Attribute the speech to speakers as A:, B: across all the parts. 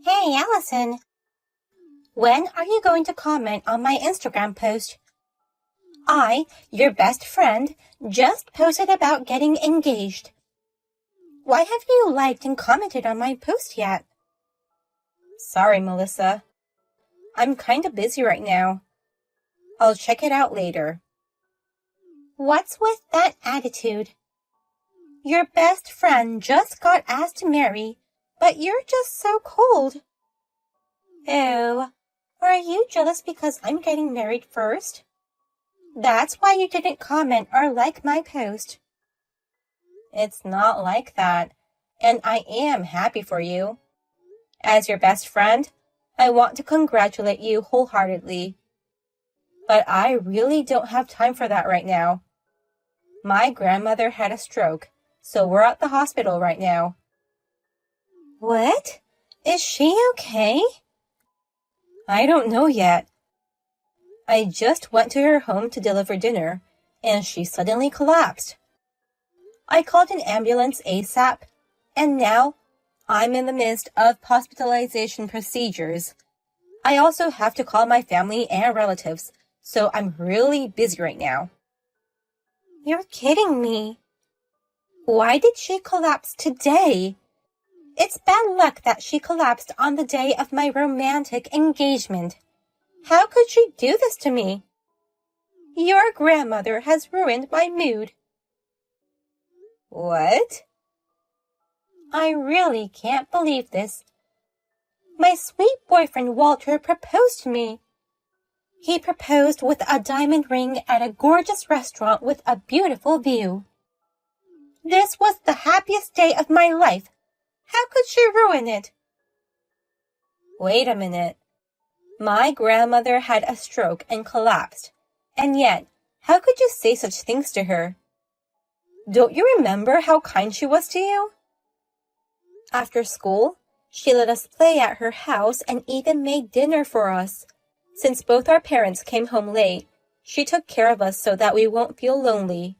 A: Hey, Allison. When are you going to comment on my Instagram post? I, your best friend, just posted about getting engaged. Why haven't you liked and commented on my post yet? Sorry, Melissa. I'm kinda busy right now. I'll check it out later. What's with that attitude? Your best friend just got asked to marry, but you're just so cold. Oh, are you jealous because I'm getting married first? That's why you didn't comment or like my post. It's not like that, and I am happy for you. As your best friend, I want to congratulate you wholeheartedly. But I really don't have time for that right now. My grandmother had a stroke, so we're at the hospital right now. What? Is she okay? I don't know yet. I just went to her home to deliver dinner, and she suddenly collapsed. I called an ambulance ASAP, and now I'm in the midst of hospitalization procedures. I also have to call my family and relatives, so I'm really busy right now. You're kidding me. Why did she collapse today? It's bad luck that she collapsed on the day of my romantic engagement. How could she do this to me? Your grandmother has ruined my mood. What? I really can't believe this. My sweet boyfriend Walter proposed to me. He proposed with a diamond ring at a gorgeous restaurant with a beautiful view. This was the happiest day of my life. How could she ruin it? Wait a minute. My grandmother had a stroke and collapsed, and yet, how could you say such things to her? Don't you remember how kind she was to you? After school, she let us play at her house and even made dinner for us. Since both our parents came home late, she took care of us so that we won't feel lonely.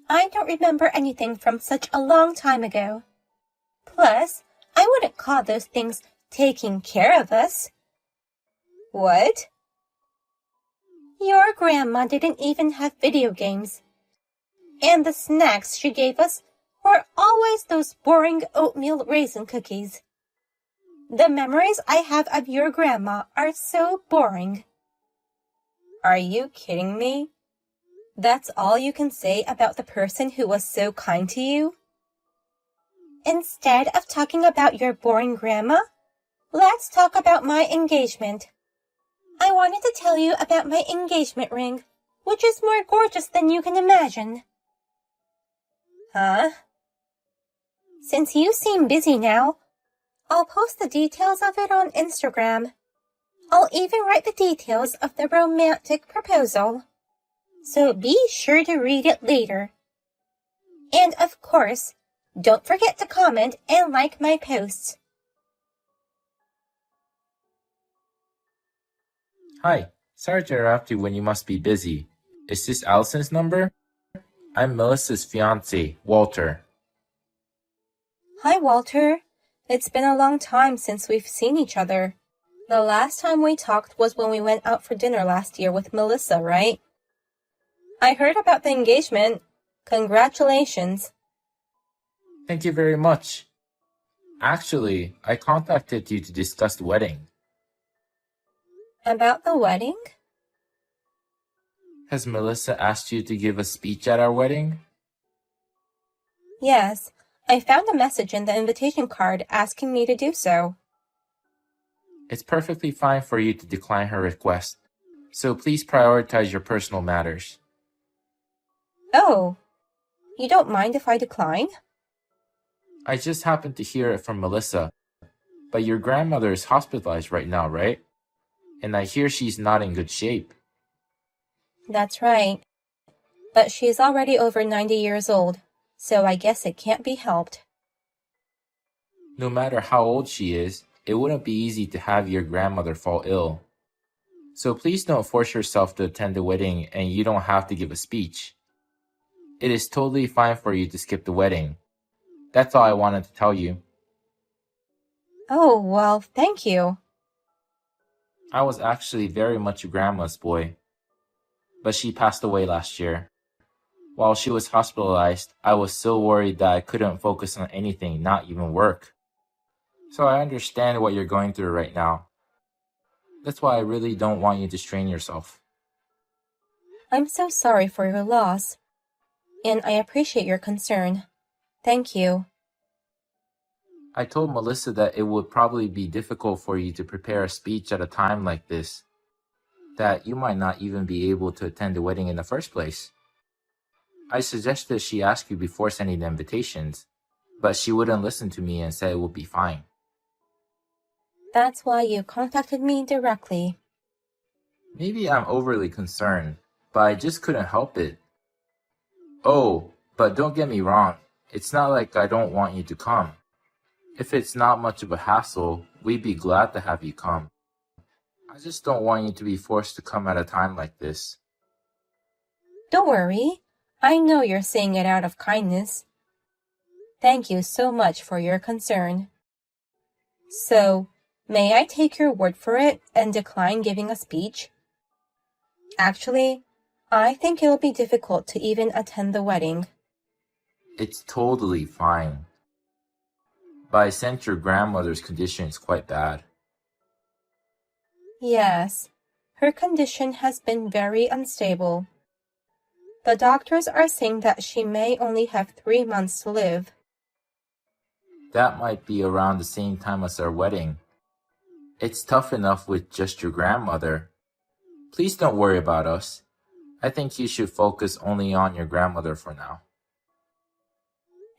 A: I don't remember anything from such a long time ago. Plus, I wouldn't call those things taking care of us. What? Your grandma didn't even have video games. And the snacks she gave us were always those boring oatmeal raisin cookies. The memories I have of your grandma are so boring. Are you kidding me? That's all you can say about the person who was so kind to you? Instead of talking about your boring grandma, let's talk about my engagement. I wanted to tell you about my engagement ring, which is more gorgeous than you can imagine. Huh? Since you seem busy now, I'll post the details of it on Instagram. I'll even write the details of the romantic proposal. So be sure to read it later. And of course, don't forget to comment and like my posts.
B: Hi, sorry to interrupt you when you must be busy. Is this Allison's number? I'm Melissa's fiancé, Walter.
A: Hi, Walter. It's been a long time since we've seen each other. The last time we talked was when we went out for dinner last year with Melissa, right? I heard about the engagement. Congratulations.
B: Thank you very much. Actually, I contacted you to discuss the wedding.
A: About the wedding?
B: Has Melissa asked you to give a speech at our wedding?
A: Yes, I found a message in the invitation card asking me to do so.
B: It's perfectly fine for you to decline her request, so please prioritize your personal matters.
A: Oh, you don't mind if I decline?
B: I just happened to hear it from Melissa, but your grandmother is hospitalized right now, right? And I hear she's not in good shape.
A: That's right. But she's already over 90 years old, so I guess it can't be helped.
B: No matter how old she is, it wouldn't be easy to have your grandmother fall ill. So please don't force yourself to attend the wedding and you don't have to give a speech. It is totally fine for you to skip the wedding. That's all I wanted to tell you.
A: Oh, well, thank you.
B: I was actually very much a grandma's boy, but she passed away last year. While she was hospitalized, I was so worried that I couldn't focus on anything, not even work. So I understand what you're going through right now. That's why I really don't want you to strain yourself.
A: I'm so sorry for your loss, and I appreciate your concern. Thank you.
B: I told Melissa that it would probably be difficult for you to prepare a speech at a time like this, that you might not even be able to attend the wedding in the first place. I suggested she ask you before sending the invitations, but she wouldn't listen to me and said it would be fine.
A: That's why you contacted me directly.
B: Maybe I'm overly concerned, but I just couldn't help it. Oh, but don't get me wrong, it's not like I don't want you to come. If it's not much of a hassle, we'd be glad to have you come. I just don't want you to be forced to come at a time like this.
A: Don't worry. I know you're saying it out of kindness. Thank you so much for your concern. So, may I take your word for it and decline giving a speech? Actually, I think it'll be difficult to even attend the wedding.
B: It's totally fine. But I sense your grandmother's condition is quite bad.
A: Yes, her condition has been very unstable. The doctors are saying that she may only have 3 months to live.
B: That might be around the same time as our wedding. It's tough enough with just your grandmother. Please don't worry about us. I think you should focus only on your grandmother for now.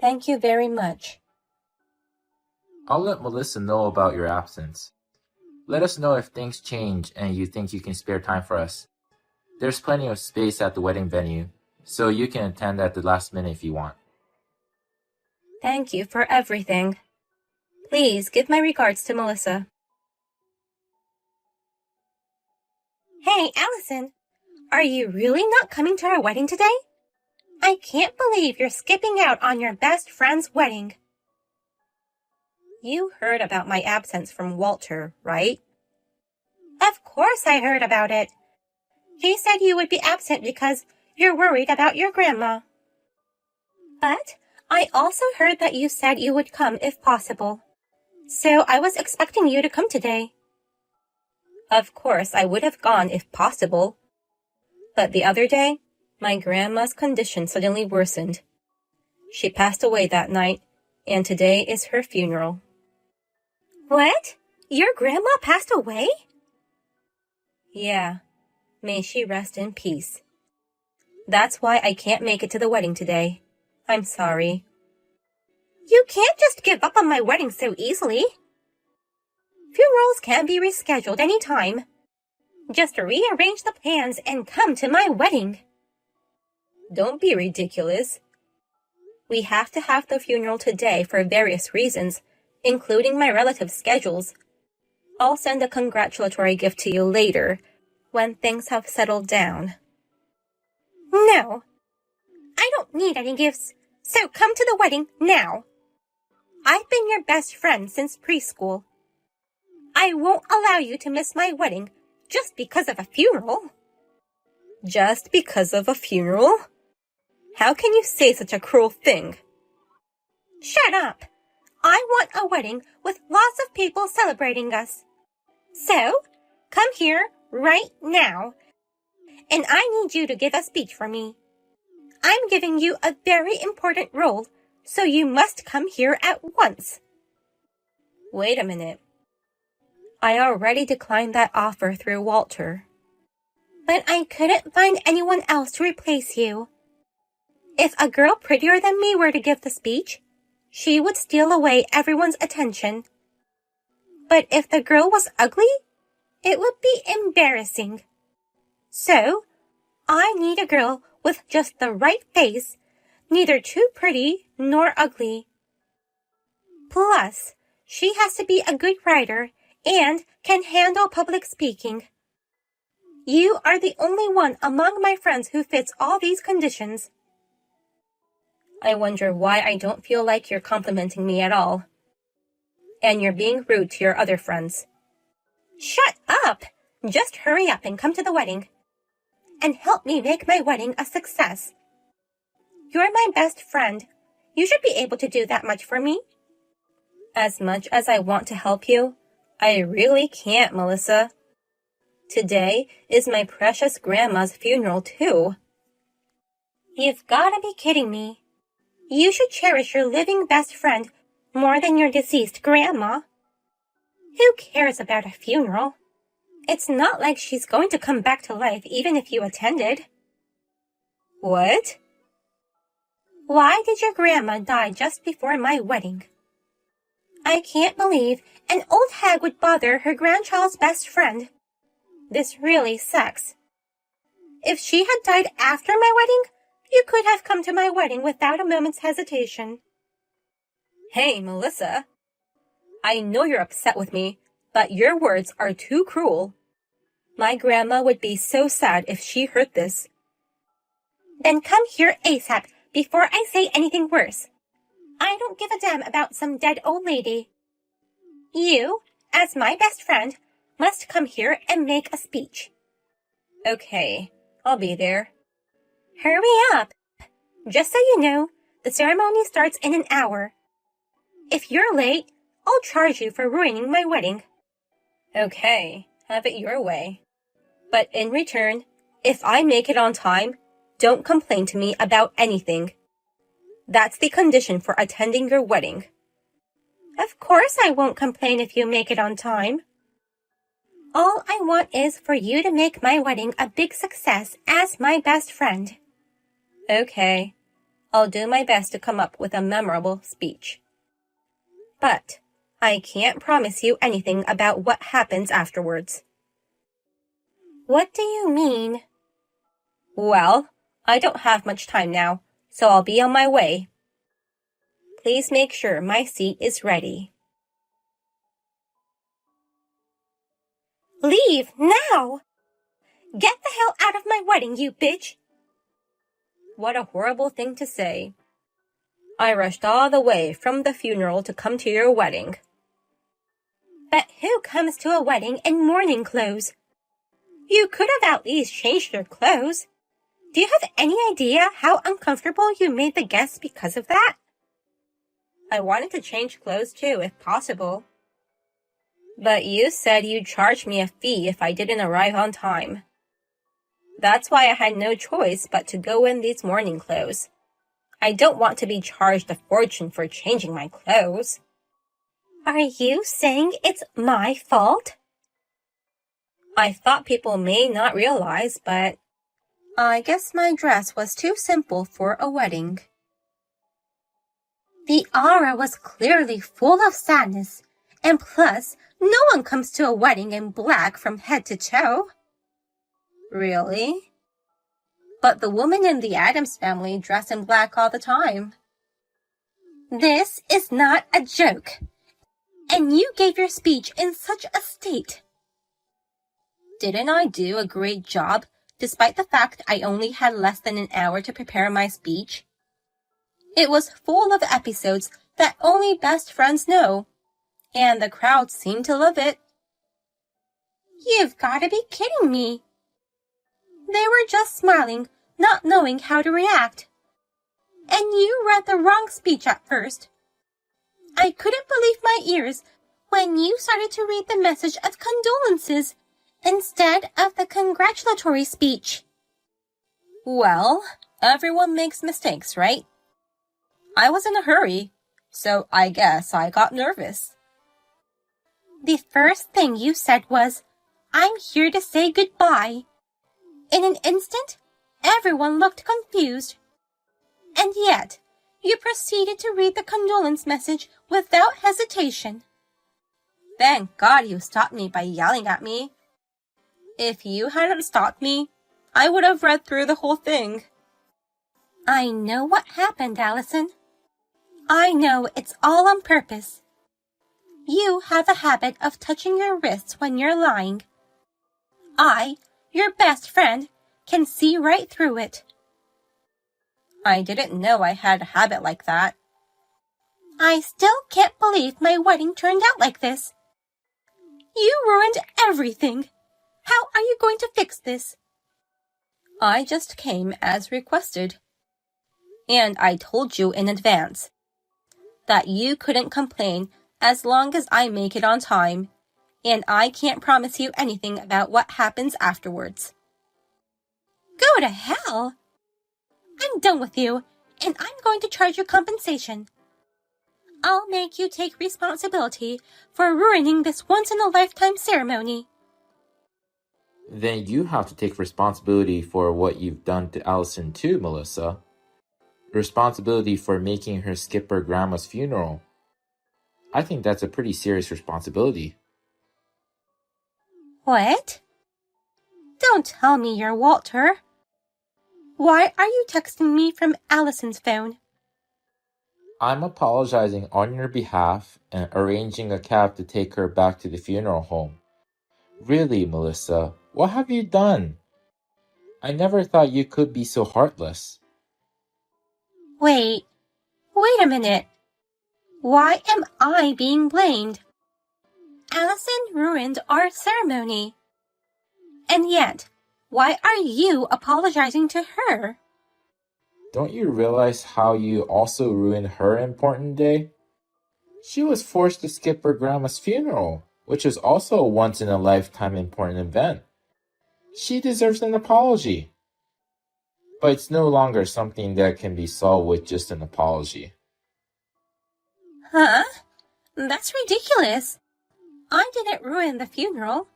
A: Thank you very much.
B: I'll let Melissa know about your absence. Let us know if things change and you think you can spare time for us. There's plenty of space at the wedding venue, so you can attend at the last minute if you want.
A: Thank you for everything. Please give my regards to Melissa. Hey, Allison, are you really not coming to our wedding today? I can't believe you're skipping out on your best friend's wedding. You heard about my absence from Walter, right? Of course I heard about it. He said you would be absent because you're worried about your grandma. But I also heard that you said you would come if possible. So I was expecting you to come today. Of course, I would have gone if possible. But the other day, my grandma's condition suddenly worsened. She passed away that night, and today is her funeral. What? Your grandma passed away? Yeah. May she rest in peace. That's why I can't make it to the wedding today. I'm sorry. You can't just give up on my wedding so easily. Funerals can be rescheduled any time. Just rearrange the plans and come to my wedding. Don't be ridiculous. We have to have the funeral today for various reasons, including my relatives' schedules. I'll send a congratulatory gift to you later, when things have settled down. No, I don't need any gifts, so come to the wedding now. I've been your best friend since preschool. I won't allow you to miss my wedding just because of a funeral. Just because of a funeral? How can you say such a cruel thing? Shut up! I want a wedding with lots of people celebrating us. So, come here right now. And I need you to give a speech for me. I'm giving you a very important role, so you must come here at once. Wait a minute. I already declined that offer through Walter. But I couldn't find anyone else to replace you. If a girl prettier than me were to give the speech, she would steal away everyone's attention. But if the girl was ugly, it would be embarrassing. So, I need a girl with just the right face, neither too pretty nor ugly. Plus, she has to be a good writer and can handle public speaking. You are the only one among my friends who fits all these conditions. I wonder why I don't feel like you're complimenting me at all. and you're being rude to your other friends. Shut up! Just hurry up and come to the wedding. And help me make my wedding a success. You're my best friend. You should be able to do that much for me. As much as I want to help you, I really can't, Melissa. Today is my precious grandma's funeral, too. You've gotta be kidding me. You should cherish your living best friend more than your deceased grandma. Who cares about a funeral? It's not like she's going to come back to life even if you attended. What? Why did your grandma die just before my wedding? I can't believe an old hag would bother her grandchild's best friend. This really sucks. If she had died after my wedding, you could have come to my wedding without a moment's hesitation. Hey, Melissa. I know you're upset with me, but your words are too cruel. My grandma would be so sad if she heard this. Then come here ASAP before I say anything worse. I don't give a damn about some dead old lady. You, as my best friend, must come here and make a speech. Okay, I'll be there. Hurry up. Just so you know, the ceremony starts in an hour. If you're late, I'll charge you for ruining my wedding. Okay, have it your way. But in return, if I make it on time, don't complain to me about anything. That's the condition for attending your wedding. Of course I won't complain if you make it on time. All I want is for you to make my wedding a big success as my best friend. Okay, I'll do my best to come up with a memorable speech. But I can't promise you anything about what happens afterwards. What do you mean? Well, I don't have much time now, so I'll be on my way. Please make sure my seat is ready. Leave now! Get the hell out of my wedding, you bitch! What a horrible thing to say. I rushed all the way from the funeral to come to your wedding. But who comes to a wedding in mourning clothes? You could have at least changed your clothes. Do you have any idea how uncomfortable you made the guests because of that? I wanted to change clothes too, if possible. But you said you'd charge me a fee if I didn't arrive on time. That's why I had no choice but to go in these mourning clothes. I don't want to be charged a fortune for changing my clothes. Are you saying it's my fault? I thought people may not realize, but I guess my dress was too simple for a wedding. The aura was clearly full of sadness, and plus, no one comes to a wedding in black from head to toe. Really? But the women in the Addams family dress in black all the time. This is not a joke. And you gave your speech in such a state. Didn't I do a great job, despite the fact I only had less than an hour to prepare my speech? It was full of episodes that only best friends know, and the crowd seemed to love it. You've got to be kidding me. They were just smiling, not knowing how to react. And you read the wrong speech at first. I couldn't believe my ears when you started to read the message of condolences instead of the congratulatory speech. Well, everyone makes mistakes, right? I was in a hurry, so I guess I got nervous. The first thing you said was, "I'm here to say goodbye." In an instant, everyone looked confused. And yet, you proceeded to read the condolence message without hesitation. Thank God you stopped me by yelling at me. If you hadn't stopped me, I would have read through the whole thing. I know what happened, Allison. I know it's all on purpose. You have a habit of touching your wrists when you're lying. I, your best friend, can see right through it. I didn't know I had a habit like that. I still can't believe my wedding turned out like this. You ruined everything. How are you going to fix this? I just came as requested. And I told you in advance that you couldn't complain as long as I make it on time, and I can't promise you anything about what happens afterwards. Go to hell! I'm done with you, and I'm going to charge you compensation. I'll make you take responsibility for ruining this once-in-a-lifetime ceremony.
B: Then you have to take responsibility for what you've done to Allison too, Melissa. Responsibility for making her skip her grandma's funeral. I think that's a pretty serious responsibility.
A: What? Don't tell me you're Walter. Why are you texting me from Allison's phone?
B: I'm apologizing on your behalf and arranging a cab to take her back to the funeral home. Really, Melissa, what have you done? I never thought you could be so heartless.
A: Wait a minute. Why am I being blamed? Allison ruined our ceremony. And yet, why are you apologizing to her?
B: Don't you realize how you also ruined her important day? She was forced to skip her grandma's funeral, which is also a once-in-a-lifetime important event. She deserves an apology. But it's no longer something that can be solved with just an apology.
A: Huh? That's ridiculous. I didn't ruin the funeral.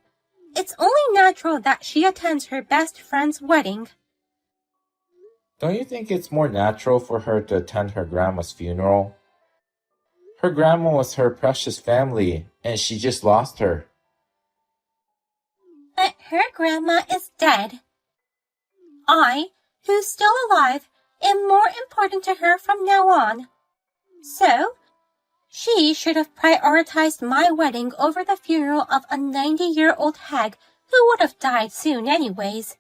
A: It's only natural that she attends her best friend's wedding.
B: Don't you think it's more natural for her to attend her grandma's funeral? Her grandma was her precious family, and she just lost her.
A: But her grandma is dead. I, who's still alive, am more important to her from now on. So, she should have prioritized my wedding over the funeral of a 90-year-old hag who would have died soon anyways.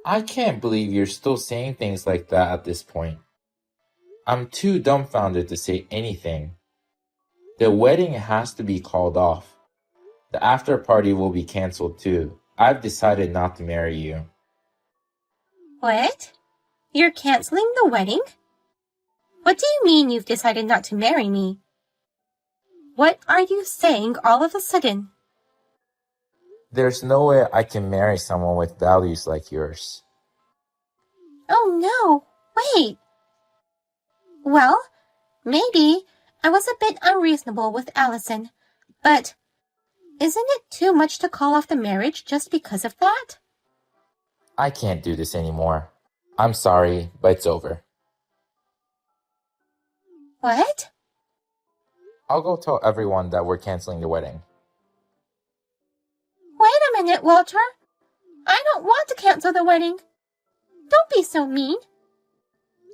B: I can't believe you're still saying things like that at this point. I'm too dumbfounded to say anything. The wedding has to be called off. The after party will be canceled too. I've decided not to marry you.
A: What? You're canceling the wedding? What do you mean you've decided not to marry me? What are you saying all of a sudden?
B: There's no way I can marry someone with values like yours.
A: Oh no, wait. Well, maybe I was a bit unreasonable with Allison, but isn't it too much to call off the marriage just because of that?
B: I can't do this anymore. I'm sorry, but it's over.
A: What?
B: I'll go tell everyone that we're canceling the wedding.
A: Wait a minute, Walter. I don't want to cancel the wedding. Don't be so mean.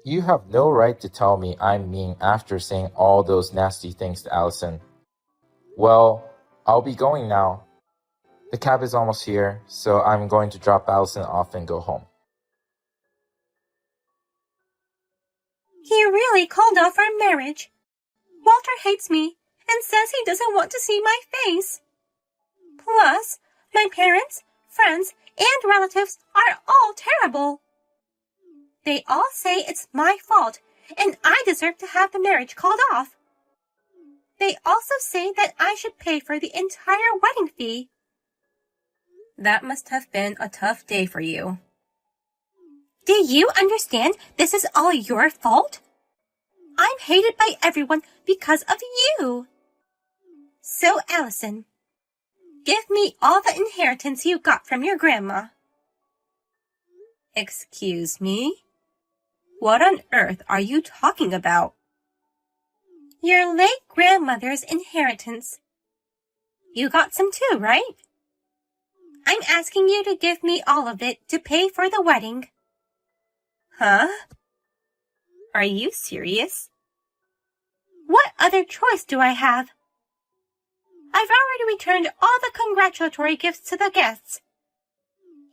B: You have no right to tell me I'm mean after saying all those nasty things to Allison. Well, I'll be going now. The cab is almost here, so I'm going to drop Allison off and go home.
A: He really called off our marriage. Walter hates me and says he doesn't want to see my face. Plus, my parents, friends, and relatives are all terrible. They all say it's my fault and I deserve to have the marriage called off. They also say that I should pay for the entire wedding fee. That must have been a tough day for you. Do you understand this is all your fault? I'm hated by everyone because of you. So, Allison, give me all the inheritance you got from your grandma. Excuse me? What on earth are you talking about? Your late grandmother's inheritance. You got some too, right? I'm asking you to give me all of it to pay for the wedding. Huh? Are you serious? What other choice do I have? I've already returned all the congratulatory gifts to the guests.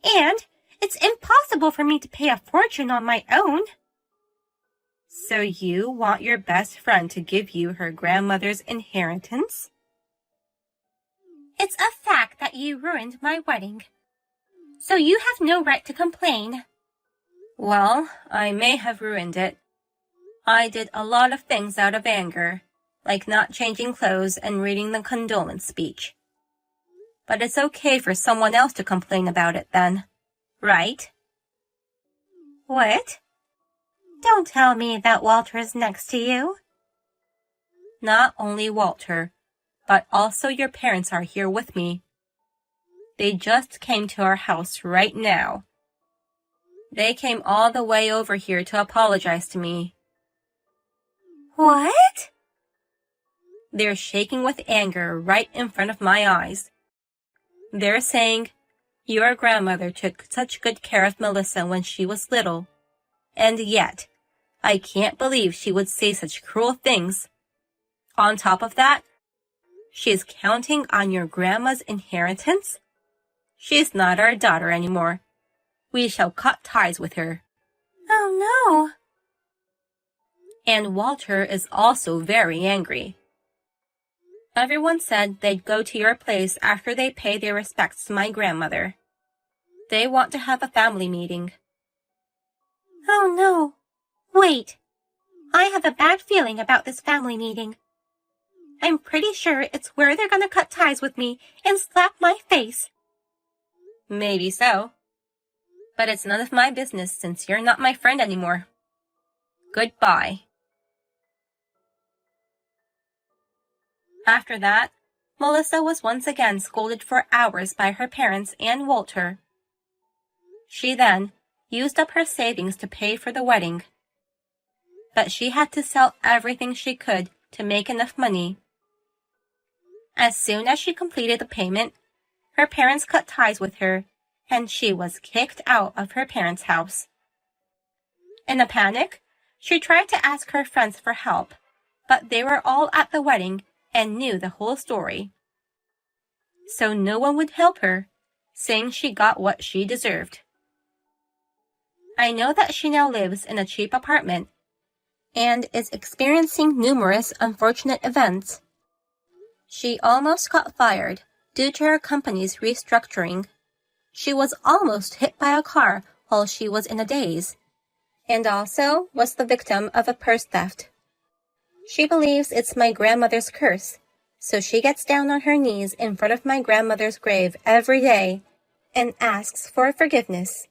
A: And it's impossible for me to pay a fortune on my own. So you want your best friend to give you her grandmother's inheritance? It's a fact that you ruined my wedding, so you have no right to complain. Well, I may have ruined it. I did a lot of things out of anger, like not changing clothes and reading the condolence speech. But it's okay for someone else to complain about it then, right? What? Don't tell me that Walter is next to you. Not only Walter, but also your parents are here with me. They just came to our house right now. They came all the way over here to apologize to me. What? They're shaking with anger right in front of my eyes. They're saying, your grandmother took such good care of Melissa when she was little, and yet, I can't believe she would say such cruel things. On top of that, she's counting on your grandma's inheritance? She's not our daughter anymore. We shall cut ties with her. Oh no! And Walter is also very angry. Everyone said they'd go to your place after they pay their respects to my grandmother. They want to have a family meeting. Oh no! Wait! I have a bad feeling about this family meeting. I'm pretty sure it's where they're gonna cut ties with me and slap my face. Maybe so. But it's none of my business since you're not my friend anymore. Goodbye. After that, Melissa was once again scolded for hours by her parents and Walter. She then used up her savings to pay for the wedding. But she had to sell everything she could to make enough money. As soon as she completed the payment, her parents cut ties with her, and she was kicked out of her parents' house. In a panic, she tried to ask her friends for help, but they were all at the wedding and knew the whole story. So no one would help her, saying she got what she deserved. I know that she now lives in a cheap apartment and is experiencing numerous unfortunate events. She almost got fired due to her company's restructuring. She was almost hit by a car while she was in a daze, and also was the victim of a purse theft. She believes it's my grandmother's curse, so she gets down on her knees in front of my grandmother's grave every day and asks for forgiveness.